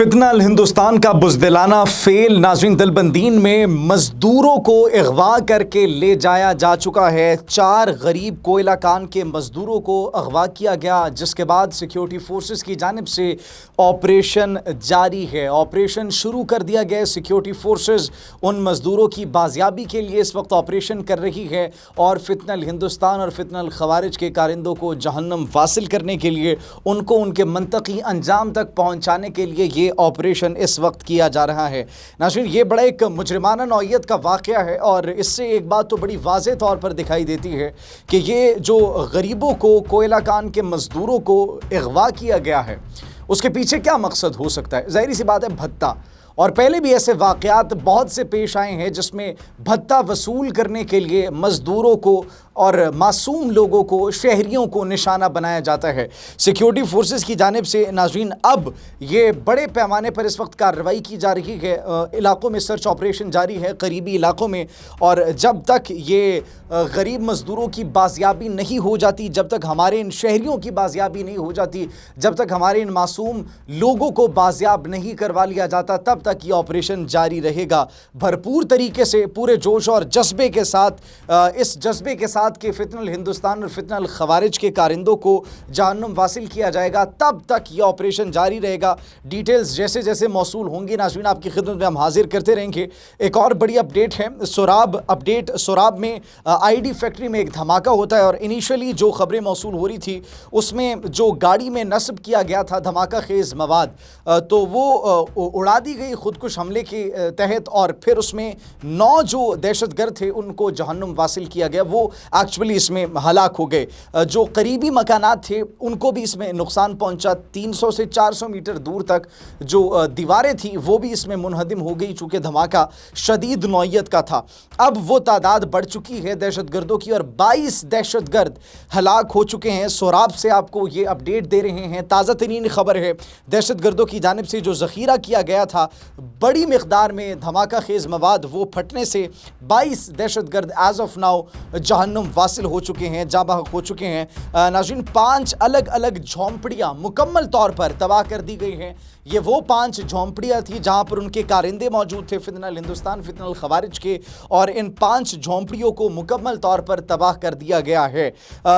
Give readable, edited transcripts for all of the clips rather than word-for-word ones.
फितनल हिंदुस्तान का बुज़दिलाना फेल। नाज़रीन, दलबंदीन में मज़दूरों को अगवा करके ले जाया जा चुका है। 4 गरीब कोयला कान के मज़दूरों को अगवा किया गया, जिसके बाद सिक्योरिटी फोर्सेस की जानिब से ऑपरेशन जारी है। ऑपरेशन शुरू कर दिया गया। सिक्योरिटी फोर्सेस उन मज़दूरों की बाजियाबी के लिए इस वक्त ऑपरेशन कर रही है और फितनल हिंदुस्तान और फितनल खवारिज के कारिंदों को जहन्नम वासिल करने के लिए, उनको उनके मंतकी अंजाम तक पहुँचाने के लिए ये ऑपरेशन इस वक्त किया जा रहा है। नाज़रीन, ये बड़ा एक मुजरिमाना नौइयत का वाक़या है और इससे एक बात तो बड़ी वाज़ेह तौर पर दिखाई देती है कि ये जो गरीबों को, कोयला कान के मज़दूरों को अगवा किया गया है, उसके पीछे क्या मकसद हो सकता है? ज़ाहिर सी बात है, भत्ता। और पहले भी ऐसे वाक़यात बहुत से पेश आए हैं जिसमें भत्ता वसूल करने के लिए मज़दूरों को और मासूम लोगों को, शहरियों को निशाना बनाया जाता है। सिक्योरिटी फोर्सेस की जानिब से नाज़रीन अब ये बड़े पैमाने पर इस वक्त कार्रवाई की जा रही है। इलाकों में सर्च ऑपरेशन जारी है, करीबी इलाकों में, और जब तक ये गरीब मज़दूरों की बाजियाबी नहीं हो जाती, जब तक हमारे इन शहरियों की बाजियाबी नहीं हो जाती, जब तक हमारे इन मासूम लोगों को बाजियाब नहीं करवा लिया जाता, तब तक ये ऑपरेशन जारी रहेगा। भरपूर तरीके से, पूरे जोश और जज्बे के साथ, इस जज्बे के साथ कि फितनल हिंदुस्तान और फितनल खवारिज के कारिंदों को जहन्नुम वासिल किया जाएगा, तब तक ये ऑपरेशन जारी रहेगा। डिटेल्स जैसे जैसे मौसूल होंगी नाज़रीन, आपकी खिदमत में हम हाजिर करते रहेंगे। एक और बड़ी अपडेट है, सोराब अपडेट। सोराब में आईडी फैक्ट्री में एक धमाका होता है और इनिशियली जो खबरें मौसूल हो रही थी उसमें जो गाड़ी में नस्ब किया गया था धमाका खेज़ मवाद, तो वो उड़ा दी गई खुदकुश हमले के तहत, और फिर उसमें 9 जो दहशतगर्द थे उनको जहन्नुम वासिल किया गया। वो एक्चुअली इसमें हलाक हो गए। जो करीबी मकानात थे उनको भी इसमें नुकसान पहुंचा। 300 से 400 मीटर दूर तक जो दीवारें थी वो भी इसमें मुनहदिम हो गई, चूँकि धमाका शदीद नौइयत का था। अब वो तादाद बढ़ चुकी है दहशतगर्दों की और 22 दहशतगर्द हलाक हो चुके हैं। सोराब से आपको ये अपडेट दे रहे हैं, ताज़ा तरीन खबर है। दहशतगर्दों की जानिब से जो ज़ख़ीरा किया गया था बड़ी मिक़दार में धमाका खेज़ मवाद, वो फटने से 22 दहशतगर्द एज़ ऑफ नाउ जहन्नुम वासिल हो चुके हैं, जाबाहक हो चुके हैं। नाज़रीन, 5 अलग अलग झोंपड़ियाँ मुकम्मल तौर पर तबाह कर दी गई हैं। ये वो 5 झोंपड़ियाँ थी जहाँ पर उनके कारिंदे मौजूद थे, फितनल हिंदुस्तान, फितनल खवारिज के, और इन 5 झोंपड़ियों को मुकम्मल तौर पर तबाह कर दिया गया है।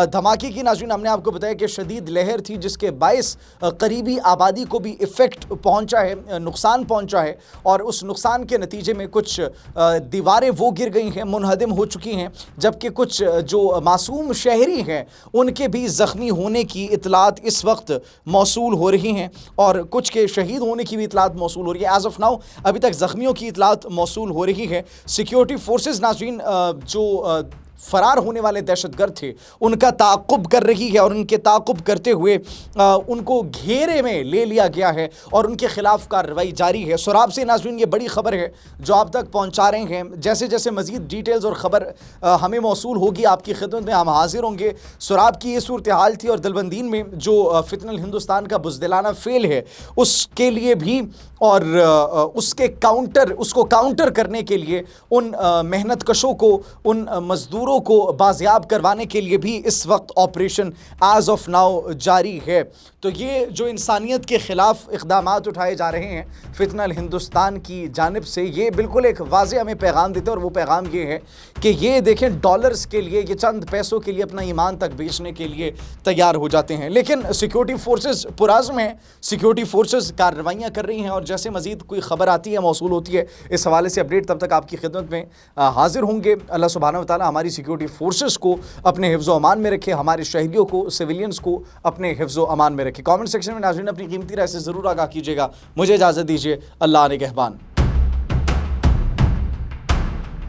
धमाके की नाज़रीन हमने आपको बताया कि शदीद लहर थी जिसके बायस करीबी आबादी को भी इफ़ेक्ट पहुँचा है, नुकसान पहुँचा है, और उस नुकसान के नतीजे में कुछ दीवारें वो गिर गई हैं, मुनहदिम हो चुकी हैं, जबकि कुछ जो मासूम शहरी हैं उनके भी ज़ख्मी होने की इतलात इस वक्त मौसूल हो रही हैं और कुछ के शहीद होने की भी इतलात मौसूल हो रही है। एज़ ऑफ नाउ अभी तक ज़ख्मियों की इतलात मौसूल हो रही है। सिक्योरिटी फोर्सेस नाज़रीन जो फ़रार होने वाले दहशतगर्द थे उनका ताक़ुब कर रही है और उनके ताक़ुब करते हुए उनको घेरे में ले लिया गया है और उनके ख़िलाफ़ कार्रवाई जारी है। सोराब से नाज़रीन ये बड़ी ख़बर है जो आप तक पहुँचा रहे हैं। जैसे जैसे मज़ीद डिटेल्स और ख़बर हमें मौसूल होगी आपकी खिदमत में हम हाजिर होंगे। सोराब की ये सूरत हाल थी और दलबंदीन में जो फितनल हिंदुस्तान का बुज़दिलाना फ़ेल है उसके लिए भी और उसको काउंटर करने के लिए उन मेहनत कशों को, उन मज़दूरों को बाजियाब करवाने के लिए भी इस वक्त ऑपरेशन एज़ ऑफ नाउ जारी है। तो ये जो इंसानियत के ख़िलाफ़ इक़दामात उठाए जा रहे हैं फितनल हिंदुस्तान की जानिब से, ये बिल्कुल एक वाज़ेह हमें पैगाम देते हैं, और वो पैगाम ये है कि ये देखें, डॉलर्स के लिए, ये चंद पैसों के लिए अपना ईमान तक बेचने के लिए तैयार हो जाते हैं। लेकिन सिक्योरिटी फोर्सेस पुराज़्म हैं, सिक्योरिटी फोर्सेस कार्रवाइयाँ कर रही हैं, और जैसे मज़ीद कोई ख़बर आती है, मौसूल होती है इस हवाले से अपडेट, तब तक आपकी खिदमत में हाजिर होंगे। अल्लाह सुब्हानहू व तआला हमारी सिक्योरिटी फोर्सेस को अपने हिफ्ज़ व अमान में रखे, हमारे शहरियों को, सिविलियंस को अपने हिफ्ज़ व अमान में रखे। कमेंट सेक्शन में नाज़रीन अपनी कीमती राय से ज़रूर आगाह कीजिएगा। मुझे इजाज़त दीजिए। अल्लाह निगहबान।